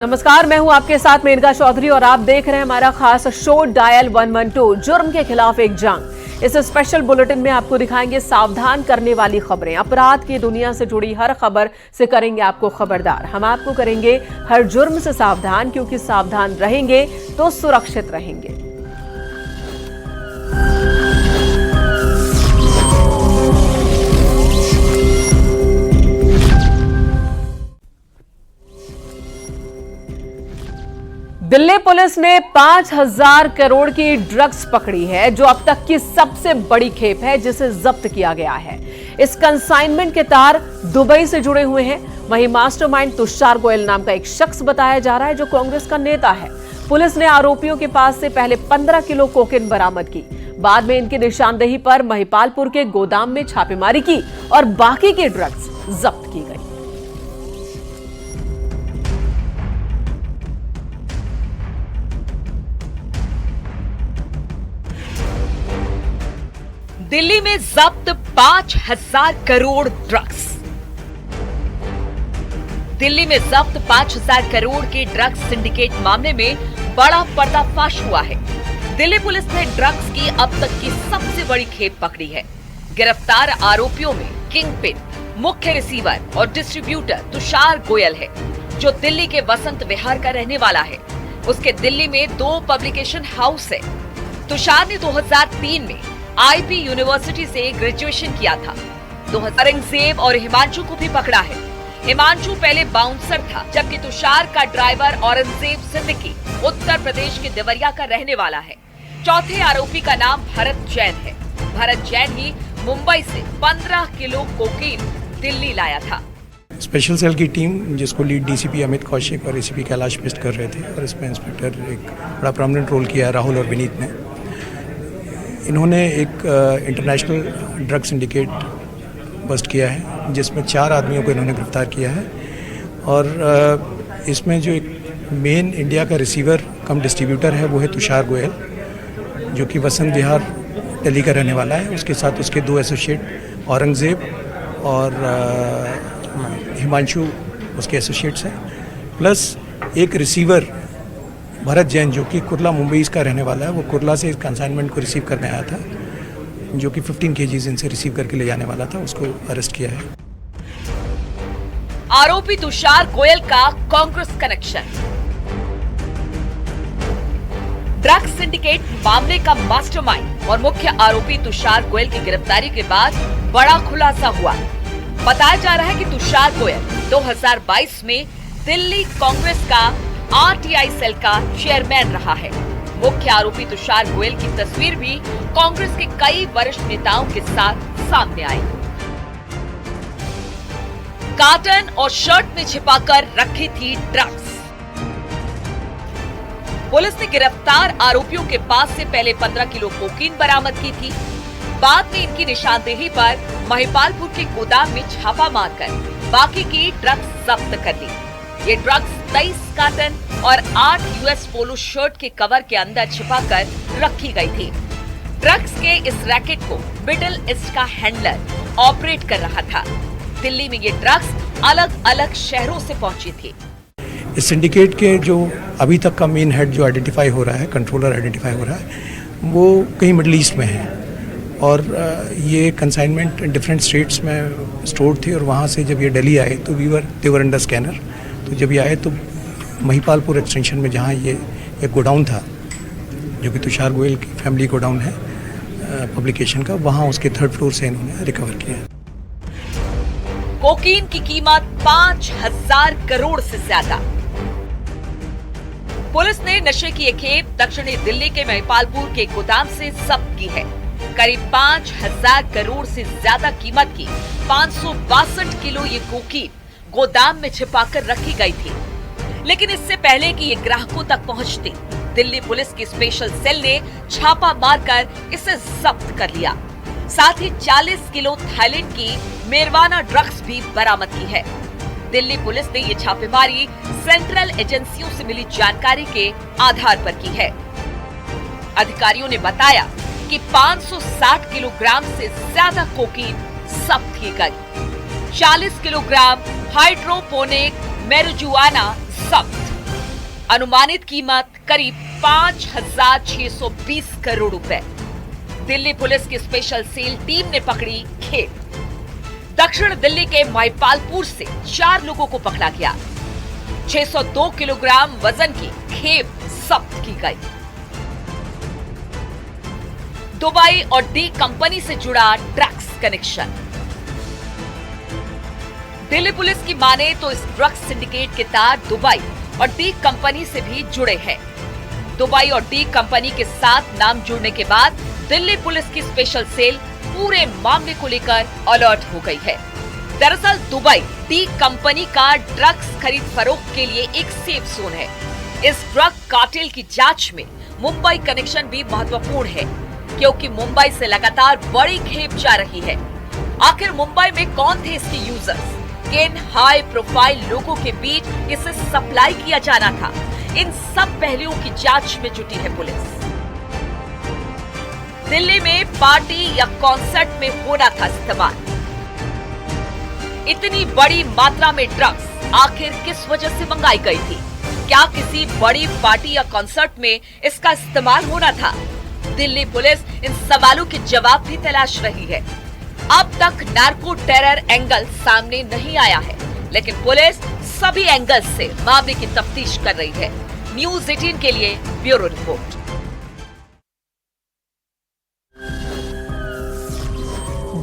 नमस्कार, मैं हूं आपके साथ मेनका चौधरी और आप देख रहे हैं हमारा खास शो डायल 112 जुर्म के खिलाफ एक जंग। इस स्पेशल बुलेटिन में आपको दिखाएंगे सावधान करने वाली खबरें। अपराध की दुनिया से जुड़ी हर खबर से करेंगे आपको खबरदार। हम आपको करेंगे हर जुर्म से सावधान, क्योंकि सावधान रहेंगे तो सुरक्षित रहेंगे। दिल्ली पुलिस ने 5,000 करोड़ की ड्रग्स पकड़ी है, जो अब तक की सबसे बड़ी खेप है जिसे जब्त किया गया है। इस कंसाइनमेंट के तार दुबई से जुड़े हुए हैं। वहीं मास्टरमाइंड तुषार गोयल नाम का एक शख्स बताया जा रहा है, जो कांग्रेस का नेता है। पुलिस ने आरोपियों के पास से पहले 15 किलो कोकेन बरामद की। बाद में इनकी निशानदेही पर महिपालपुर के गोदाम में छापेमारी की और बाकी के ड्रग्स जब्त की गई। दिल्ली में जब्त 5,000 करोड़ ड्रग्स। दिल्ली में जब्त 5,000 करोड़ के ड्रग्स सिंडिकेट मामले में बड़ा पर्दाफाश हुआ है। दिल्ली पुलिस ने ड्रग्स की अब तक की सबसे बड़ी खेप पकड़ी है। गिरफ्तार आरोपियों में किंग पिन, मुख्य रिसीवर और डिस्ट्रीब्यूटर तुषार गोयल है, जो दिल्ली के वसंत विहार का रहने वाला है। उसके दिल्ली में 2 पब्लिकेशन हाउस है। तुषार ने 2003 में आईपी यूनिवर्सिटी से ग्रेजुएशन किया था। 2000 औरंगजेब और हिमांशु को भी पकड़ा है। हिमांशु पहले बाउंसर था, जबकि तुषार का ड्राइवर औरंगजेब सिद्दीकी उत्तर प्रदेश के देवरिया का रहने वाला है। चौथे आरोपी का नाम भरत जैन है। भरत जैन ही मुंबई से 15 किलो कोकीन दिल्ली लाया था। स्पेशल सेल की टीम, जिसको लीड डीसीपी अमित कौशिक और एसीपी कैलाश बिष्ट कर रहे थे, और इसमें इंस्पेक्टर एक बड़ा प्रोमिनेंट रोल किया राहुल और विनीत ने। इन्होंने एक इंटरनेशनल ड्रग सिंडिकेट बस्ट किया है, जिसमें 4 आदमियों को इन्होंने गिरफ्तार किया है। और इसमें जो एक मेन इंडिया का रिसीवर कम डिस्ट्रीब्यूटर है, वो है तुषार गोयल, जो कि वसंत विहार दिल्ली का रहने वाला है। उसके साथ उसके 2 एसोसिएट औरंगजेब और हिमांशु उसके एसोसिएट्स हैं, प्लस एक रिसीवर भरत जैन, जो कि कुर्ला मुंबई का रहने वाला है। वो कुर्ला से इस कंसाइनमेंट को रिसीव करने आया था, जो कि 15 केजीज इनसे रिसीव करके ले जाने वाला था। उसको अरेस्ट किया है। आरोपी तुषार गोयल का कांग्रेस कनेक्शन। ड्रग्स सिंडिकेट मामले का मास्टरमाइंड और मुख्य आरोपी तुषार गोयल की गिरफ्तारी के बाद बड़ा खुलासा हुआ। बताया जा रहा है कि तुषार गोयल 2022 में दिल्ली कांग्रेस का आरटीआई सेल का चेयरमैन रहा है। मुख्य आरोपी तुषार गोयल की तस्वीर भी कांग्रेस के कई वरिष्ठ नेताओं के साथ सामने आई। कार्टन और शर्ट में छिपाकर रखी थी ड्रग्स। पुलिस ने गिरफ्तार आरोपियों के पास से पहले 15 किलो कोकीन बरामद की थी। बाद में इनकी निशानदेही पर महिपालपुर के गोदाम में छापा मारकर बाकी की ड्रग्स जब्त कर ली। ये ड्रग्स 23 कार्टन और 8 यूएस पोलो शर्ट के कवर के अंदर छिपाकर रखी गई थी। ड्रग्स के इस रैकेट को मिडिल ईस्ट का हैंडलर ऑपरेट कर रहा था। दिल्ली में ये ड्रग्स अलग अलग शहरों से पहुंची थी। इस सिंडिकेट के जो अभी तक का मेन हेड जो आइडेंटिफाई हो रहा है, कंट्रोलर आइडेंटिफाई हो रहा है, वो कहीं मिडिल ईस्ट में है। और ये कंसाइनमेंट डिफरेंट स्टेट्स में स्टोर थी, और वहाँ से जब ये दिल्ली आए तो देवर अंडर स्कैनर। तो जब ये आए तो महिपालपुर एक्सटेंशन में, जहाँ ये एक गोडाउन था, जो कि तुषार गोयल की फैमिली गोडाउन है पब्लिकेशन का, वहाँ उसके 3rd फ्लोर से इन्होंने रिकवर किया। कोकीन की कीमत 5,000 करोड़ से ज्यादा। पुलिस ने नशे की एक खेप दक्षिणी दिल्ली के महिपालपुर के गोदाम से जब्त की है। करीब 5,000 करोड़ से ज्यादा कीमत की 562 किलो ये कोकीन गोदाम में छिपाकर रखी गई थी। लेकिन इससे पहले कि ये ग्राहकों तक पहुंचती, दिल्ली पुलिस की स्पेशल सेल ने छापा मारकर इसे जब्त कर लिया। साथ ही 40 किलो थाईलैंड की मेरवाना ड्रग्स भी बरामद की है। दिल्ली पुलिस ने ये छापेमारी सेंट्रल एजेंसियों से मिली जानकारी के आधार पर की है। अधिकारियों ने बताया कि 560 किलोग्राम से ज्यादा कोकीन जब्त की गई। 40 किलोग्राम हाइड्रोपोनिक मैरिजुआना जब्त। अनुमानित कीमत करीब 5,620 करोड़ रुपए। दिल्ली पुलिस की स्पेशल सेल टीम ने पकड़ी खेप। दक्षिण दिल्ली के महिपालपुर से 4 लोगों को पकड़ा गया। 602 किलोग्राम वजन की खेप जब्त की गई। दुबई और डी कंपनी से जुड़ा ड्रग्स कनेक्शन। दिल्ली पुलिस की माने तो इस ड्रग्स सिंडिकेट के तार दुबई और डी कंपनी से भी जुड़े हैं। दुबई और डी कंपनी के साथ नाम जुड़ने के बाद दिल्ली पुलिस की स्पेशल सेल पूरे मामले को लेकर अलर्ट हो गई है। दरअसल दुबई डी कंपनी का ड्रग्स खरीद फरोख्त के लिए एक सेफ जोन है। इस ड्रग कार्टेल की जांच में मुंबई कनेक्शन भी महत्वपूर्ण है, क्योंकि मुंबई से लगातार बड़ी खेप जा रही है। आखिर मुंबई में कौन थे इसके यूजर्स? किन हाई प्रोफाइल लोगों के बीच इसे सप्लाई किया जाना था? इन सब पहलुओं की जांच में जुटी है पुलिस। दिल्ली में पार्टी या कॉन्सर्ट में होना था इस्तेमाल। इतनी बड़ी मात्रा में ड्रग्स आखिर किस वजह से मंगाई गई थी? क्या किसी बड़ी पार्टी या कॉन्सर्ट में इसका इस्तेमाल होना था? दिल्ली पुलिस इन सवालों के जवाब भी तलाश रही है। अब तक नार्को टेरर एंगल सामने नहीं आया है, लेकिन पुलिस सभी एंगल से मामले की तफ्तीश कर रही है। न्यूज़ 18 के लिए ब्यूरो रिपोर्ट।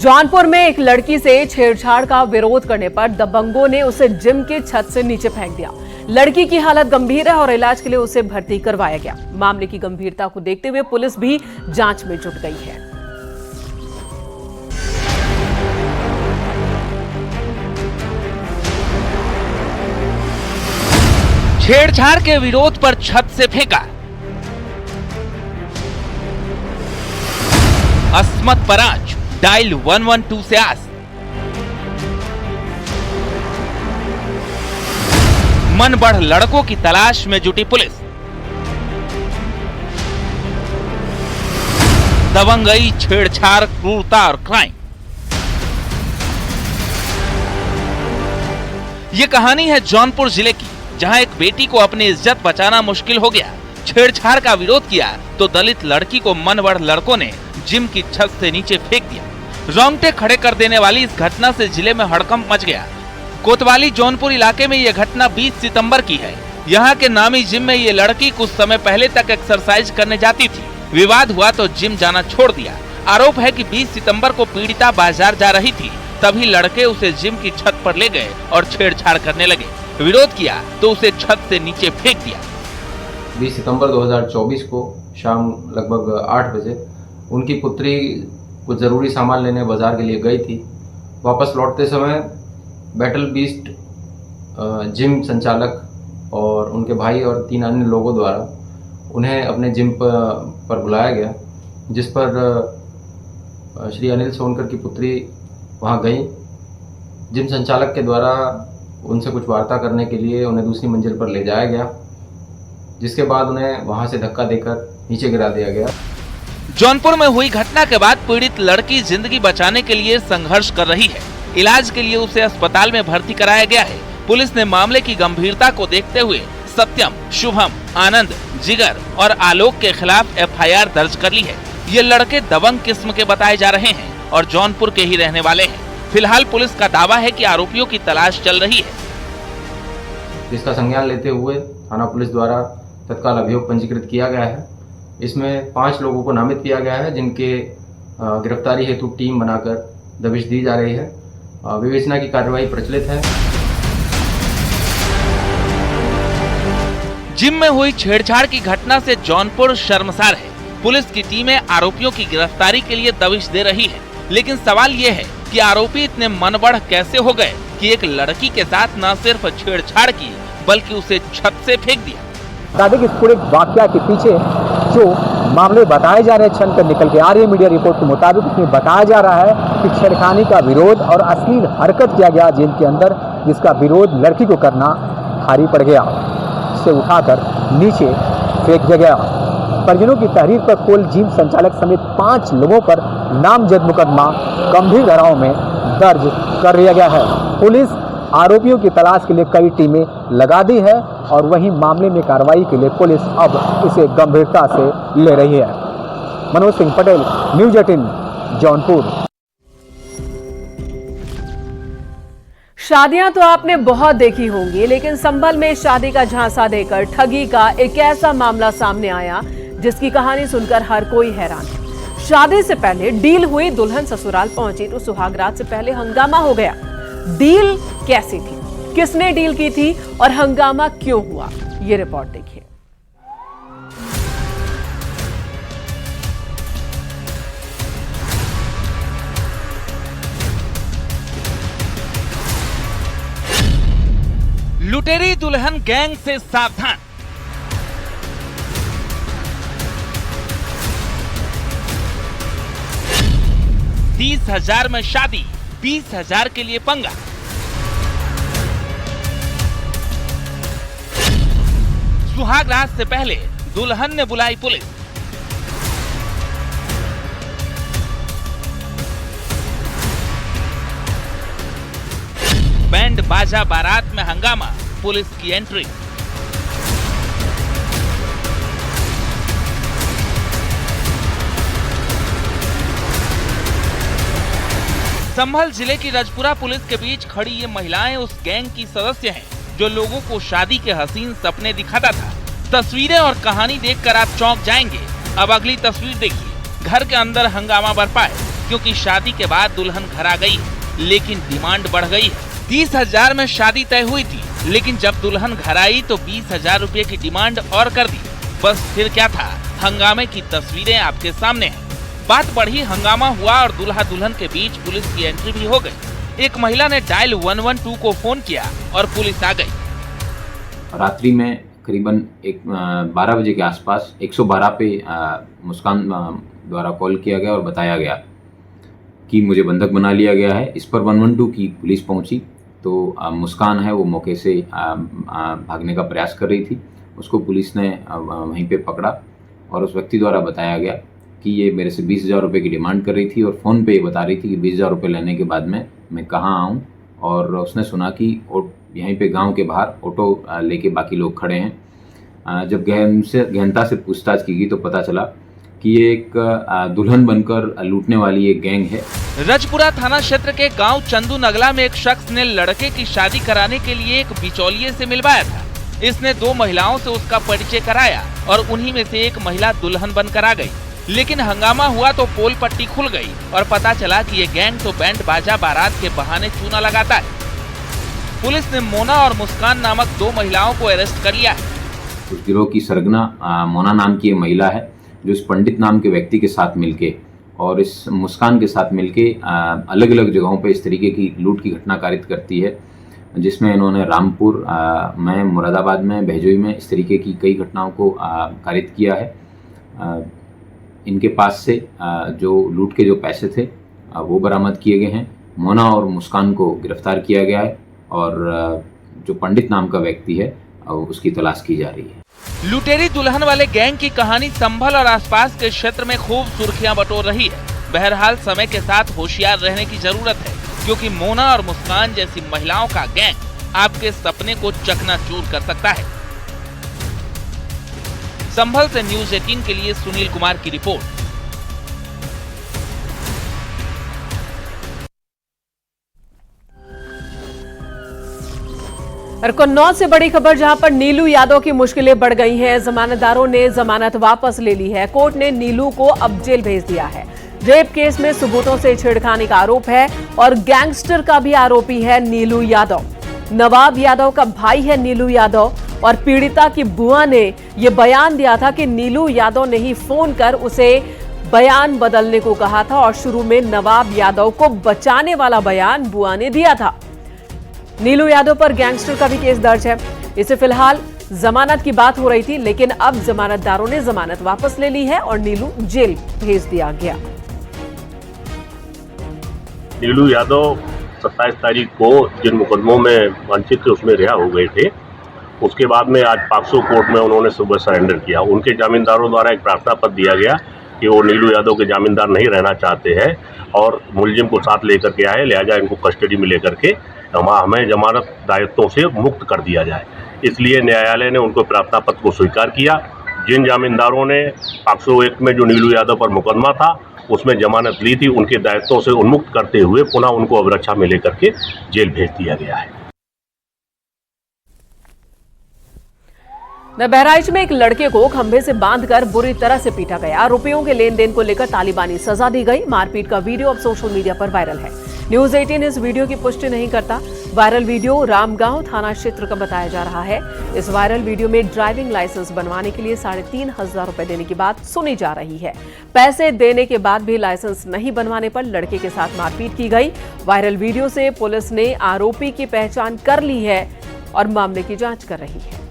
जौनपुर में एक लड़की से छेड़छाड़ का विरोध करने पर दबंगों ने उसे जिम की छत से नीचे फेंक दिया। लड़की की हालत गंभीर है और इलाज के लिए उसे भर्ती करवाया गया। मामले की गंभीरता को देखते हुए पुलिस भी जांच में जुट गई है। छेड़छाड़ के विरोध पर छत से फेंका। अस्मत परांच डायल 112 से आस। मन बढ़ लड़कों की तलाश में जुटी पुलिस। दबंगई, छेड़छाड़, क्रूरता और क्राइम। ये कहानी है जौनपुर जिले की, जहां एक बेटी को अपनी इज्जत बचाना मुश्किल हो गया। छेड़छाड़ का विरोध किया तो दलित लड़की को मन बढ़ लड़कों ने जिम की छत से नीचे फेंक दिया। रोंगटे खड़े कर देने वाली इस घटना से जिले में हड़कंप मच गया। कोतवाली जौनपुर इलाके में यह घटना 20 सितंबर की है। यहाँ के नामी जिम में ये लड़की कुछ समय पहले तक एक्सरसाइज करने जाती थी। विवाद हुआ तो जिम जाना छोड़ दिया। आरोप है कि 20 सितंबर को पीड़िता बाजार जा रही थी, तभी लड़के उसे जिम की छत पर ले गए और छेड़छाड़ करने लगे। विरोध किया तो उसे छत से नीचे फेंक दिया। 20 सितंबर 2024 को शाम लगभग 8 बजे उनकी पुत्री कुछ ज़रूरी सामान लेने बाजार के लिए गई थी। वापस लौटते समय बैटल बीस्ट जिम संचालक और उनके भाई और 3 अन्य लोगों द्वारा उन्हें अपने जिम पर बुलाया गया, जिस पर श्री अनिल सोनकर की पुत्री वहां गई। जिम संचालक के द्वारा उनसे कुछ वार्ता करने के लिए उन्हें दूसरी मंजिल पर ले जाया गया, जिसके बाद उन्हें वहां से धक्का देकर नीचे गिरा दिया गया। जौनपुर में हुई घटना के बाद पीड़ित लड़की जिंदगी बचाने के लिए संघर्ष कर रही है। इलाज के लिए उसे अस्पताल में भर्ती कराया गया है। पुलिस ने मामले की गंभीरता को देखते हुए सत्यम, शुभम, आनंद, जिगर और आलोक के खिलाफ एफआईआर दर्ज कर ली है। ये लड़के दबंग किस्म के बताए जा रहे हैं और जौनपुर के ही रहने वाले हैं। फिलहाल पुलिस का दावा है कि आरोपियों की तलाश चल रही है, जिसका संज्ञान लेते हुए थाना पुलिस द्वारा तत्काल अभियोग पंजीकृत किया गया है। इसमें 5 लोगों को नामित किया गया है, जिनके गिरफ्तारी हेतु टीम बनाकर दबिश दी जा रही है। विवेचना की कार्रवाई प्रचलित है। जिम में हुई छेड़छाड़ की घटना से जौनपुर शर्मसार है। पुलिस की टीमें आरोपियों की गिरफ्तारी के लिए दबिश दे रही है, लेकिन सवाल ये है कि आरोपी इतने मनबढ़ कैसे हो गए कि एक लड़की के साथ न सिर्फ छेड़छाड़ की बल्कि उसे छत से फेंक दिया। बता दें कि इस पूरे वाकया के पीछे जो मामले बताए जा रहे हैं, छन कर निकल के आ रही है मीडिया रिपोर्ट के मुताबिक, उसमें बताया जा रहा है कि छेड़खानी का विरोध और अश्लील हरकत किया गया जिम के अंदर, जिसका विरोध लड़की को करना भारी पड़ गया। उसे उठाकर नीचे फेंक दिया गया। परिजनों की तहरीर पर कुल जिम संचालक समेत 5 लोगों पर नामजद मुकदमा गंभीर धाराओं में दर्ज कर लिया गया है। पुलिस आरोपियों की तलाश के लिए कई टीमें लगा दी है और वहीं मामले में कार्रवाई के लिए पुलिस अब इसे गंभीरता से ले रही है। मनोज सिंह पटेल, न्यूज़ 18 जौनपुर। शादियां तो आपने बहुत देखी होंगी, लेकिन संभल में शादी का झांसा देकर ठगी का एक ऐसा मामला सामने आया जिसकी कहानी सुनकर हर कोई हैरान। शादी से पहले डील हुई, दुल्हन ससुराल पहुंची तो सुहागरात से पहले हंगामा हो गया। डील कैसी थी, किसने डील की थी और हंगामा क्यों हुआ, ये रिपोर्ट देखिए। लुटेरी दुल्हन गैंग से सावधान। $30,000 में शादी, 20,000 के लिए पंगा। सुहाग रात से पहले दुल्हन ने बुलाई पुलिस। बैंड बाजा बारात में हंगामा, पुलिस की एंट्री। संभल जिले की रजपुरा पुलिस के बीच खड़ी ये महिलाएं उस गैंग की सदस्य हैं जो लोगों को शादी के हसीन सपने दिखाता था। तस्वीरें और कहानी देखकर आप चौंक जाएंगे। अब अगली तस्वीर देखिए। घर के अंदर हंगामा बरपा है क्योंकि शादी के बाद दुल्हन घर आ गई, लेकिन डिमांड बढ़ गई है। 30,000 में शादी तय हुई थी, लेकिन जब दुल्हन घर आई तो 20,000 रुपए की डिमांड और कर दी। बस फिर क्या था, हंगामे की तस्वीरें आपके सामने हैं। बात बढ़ी, हंगामा हुआ और दुल्हा दुल्हन के बीच पुलिस की एंट्री भी हो गई। एक महिला ने डायल 112 को फोन किया और पुलिस आ गई। रात्रि में करीबन 12 बजे के आसपास 112 पे मुस्कान द्वारा कॉल किया गया और बताया गया कि मुझे बंधक बना लिया गया है। इस पर 112 की पुलिस पहुंची तो मुस्कान है वो मौके से भागने का प्रयास कर रही थी। उसको पुलिस ने वहीं पे पकड़ा और उस व्यक्ति द्वारा बताया गया कि ये मेरे से 20,000 रुपये की डिमांड कर रही थी और फ़ोन पे ये बता रही थी कि 20,000 रुपये लेने के बाद में मैं कहाँ आऊँ। और उसने सुना कि यहीं पे गांव के बाहर ऑटो लेके बाकी लोग खड़े हैं। जब गहनता से पूछताछ की गई तो पता चला कि ये एक दुल्हन बनकर लूटने वाली एक गैंग है। रजपुरा थाना क्षेत्र के गांव चंदू नगला में एक शख्स ने लड़के की शादी कराने के लिए एक बिचौलिए से मिलवाया था। इसने 2 महिलाओं से उसका परिचय कराया और उन्हीं में से एक महिला दुल्हन बनकर आ गई। लेकिन हंगामा हुआ तो पोल पट्टी खुल गई और पता चला कि ये गैंग तो बैंड बाजा बारात के बहाने चूना लगाता है। पुलिस ने मोना और मुस्कान नामक 2 महिलाओं को अरेस्ट कर लिया है। उस गिरोह की सरगना मोना नाम की महिला है जो इस पंडित नाम के व्यक्ति के साथ मिलके और इस मुस्कान के साथ मिलके अलग अलग जगहों पे इस तरीके की लूट की घटना कारित करती है, जिसमें इन्होंने रामपुर में, मुरादाबाद में, भैजोई में इस तरीके की कई घटनाओं को कारित किया है। इनके पास से जो लूट के जो पैसे थे वो बरामद किए गए हैं। मोना और मुस्कान को गिरफ्तार किया गया है और जो पंडित नाम का व्यक्ति है उसकी तलाश की जा रही है। लुटेरी दुल्हन वाले गैंग की कहानी संभल और आसपास के क्षेत्र में खूब सुर्खियां बटोर रही है। बहरहाल समय के साथ होशियार रहने की जरूरत है, क्योंकि मोना और मुस्कान जैसी महिलाओं का गैंग आपके सपने को चकनाचूर कर सकता है। संभल से न्यूज़ 18 के लिए सुनील कुमार की रिपोर्ट। और कन्नौज से बड़ी खबर, जहां पर नीलू यादव की मुश्किलें बढ़ गई हैं। जमानतदारों ने जमानत वापस ले ली है। कोर्ट ने नीलू को अब जेल भेज दिया है। रेप केस में सबूतों से छेड़खानी का आरोप है और गैंगस्टर का भी आरोपी है नीलू यादव। नवाब यादव का भाई है नीलू यादव और पीड़िता की बुआ ने यह बयान दिया था कि नीलू यादव ने ही फोन कर उसे बयान बदलने को कहा था और शुरू में नवाब यादव को बचाने वाला बयान बुआ ने दिया था। नीलू यादव पर गैंगस्टर का भी केस दर्ज है। इसे फिलहाल जमानत की बात हो रही थी, लेकिन अब जमानतदारों ने जमानत वापस ले ली है और नीलू जेल भेज दिया गया। नीलू यादव 27 तारीख को जिन मुकदमों में वंचित थे उसमें रिहा हो गए थे, उसके बाद में आज पॉक्सो कोर्ट में उन्होंने सुबह सरेंडर किया। उनके जामींदारों द्वारा एक प्रार्थना पत्र दिया गया कि वो नीलू यादव के जामींदार नहीं रहना चाहते हैं और मुलजिम को साथ लेकर के आए, लिहाजा इनको कस्टडी में लेकर के हमें जमानत दायित्वों से मुक्त कर दिया जाए। इसलिए न्यायालय ने उनको प्रार्थना पत्र को स्वीकार किया। जिन जामींदारों ने पॉक्सो एक्ट में जो नीलू यादव पर मुकदमा था उसमें जमानत ली थी, उनके दायित्वों से उन्मुक्त करते हुए पुनः उनको अभिरक्षा में लेकर के जेल भेज दिया गया है। बहराइच में एक लड़के को खंभे से बांधकर बुरी तरह से पीटा गया। आरोपियों के लेन देन को लेकर तालिबानी सजा दी गई। मारपीट का वीडियो अब सोशल मीडिया पर वायरल है। न्यूज 18 इस वीडियो की पुष्टि नहीं करता। वायरल वीडियो रामगांव थाना क्षेत्र का बताया जा रहा है। इस वायरल वीडियो में ड्राइविंग लाइसेंस बनवाने के लिए 3,500 रुपए देने की बात सुनी जा रही है। पैसे देने के बाद भी लाइसेंस नहीं बनवाने पर लड़के के साथ मारपीट की गई। वायरल वीडियो से पुलिस ने आरोपी की पहचान कर ली है और मामले की जांच कर रही है।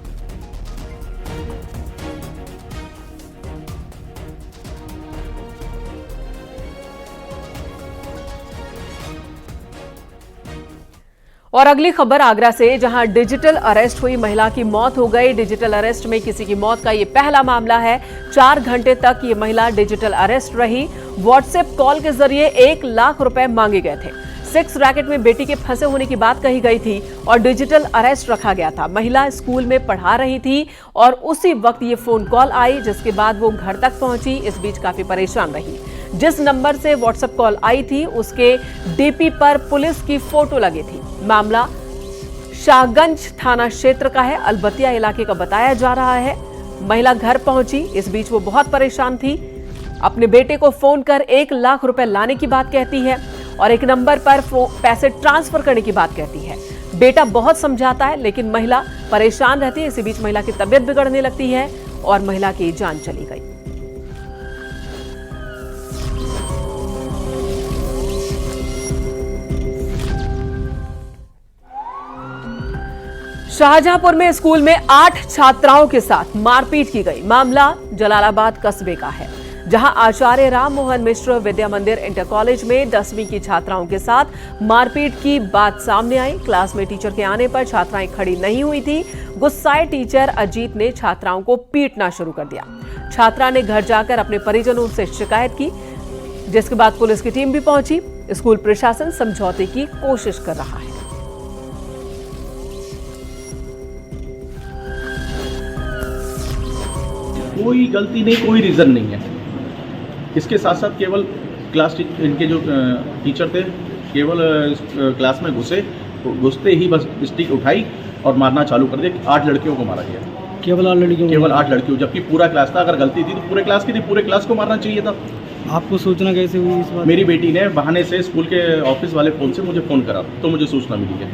और अगली खबर आगरा से, जहां डिजिटल अरेस्ट हुई महिला की मौत हो गई। डिजिटल अरेस्ट में किसी की मौत का ये पहला मामला है। 4 घंटे तक ये महिला डिजिटल अरेस्ट रही। व्हाट्सएप कॉल के जरिए 1 लाख रुपए मांगे गए थे। सेक्स रैकेट में बेटी के फंसे होने की बात कही गई थी और डिजिटल अरेस्ट रखा गया था। महिला स्कूल में पढ़ा रही थी और उसी वक्त ये फोन कॉल आई, जिसके बाद वो घर तक पहुंची। इस बीच काफी परेशान रही। जिस नंबर से व्हाट्सएप कॉल आई थी उसके डीपी पर पुलिस की फोटो लगी थी। मामला शाहगंज थाना क्षेत्र का है। अलबतिया इलाके का बताया जा रहा है। महिला घर पहुंची, इस बीच वो बहुत परेशान थी। अपने बेटे को फोन कर 1 लाख रुपए लाने की बात कहती है और एक नंबर पर पैसे ट्रांसफर करने की बात कहती है। बेटा बहुत समझाता है लेकिन महिला परेशान रहती है। इसी बीच महिला की तबीयत बिगड़ने लगती है और महिला की जान चली गई। शाहजहांपुर में स्कूल में 8 छात्राओं के साथ मारपीट की गई। मामला जलालाबाद कस्बे का है, जहां आचार्य राम मोहन मिश्र विद्या मंदिर इंटर कॉलेज में 10वीं की छात्राओं के साथ मारपीट की बात सामने आई। क्लास में टीचर के आने पर छात्राएं खड़ी नहीं हुई थी। गुस्साए टीचर अजीत ने छात्राओं को पीटना शुरू कर दिया। छात्रा ने घर जाकर अपने परिजनों से शिकायत की, जिसके बाद पुलिस की टीम भी पहुंची। स्कूल प्रशासन समझौते की कोशिश कर रहा है। कोई गलती नहीं, कोई रीज़न नहीं है। इसके साथ साथ केवल इनके जो टीचर थे केवल क्लास में घुसते ही बस स्टिक उठाई और मारना चालू कर दिया। 8 लड़कियों को मारा गया। केवल 8 लड़कियों, जबकि पूरा क्लास था। अगर गलती थी तो पूरे क्लास की थी, पूरे क्लास को मारना चाहिए था। आपको सूचना कैसे हुई इस बात? मेरी बेटी ने बहाने से स्कूल के ऑफिस वाले फ़ोन से मुझे फ़ोन करा तो मुझे सूचना मिली है।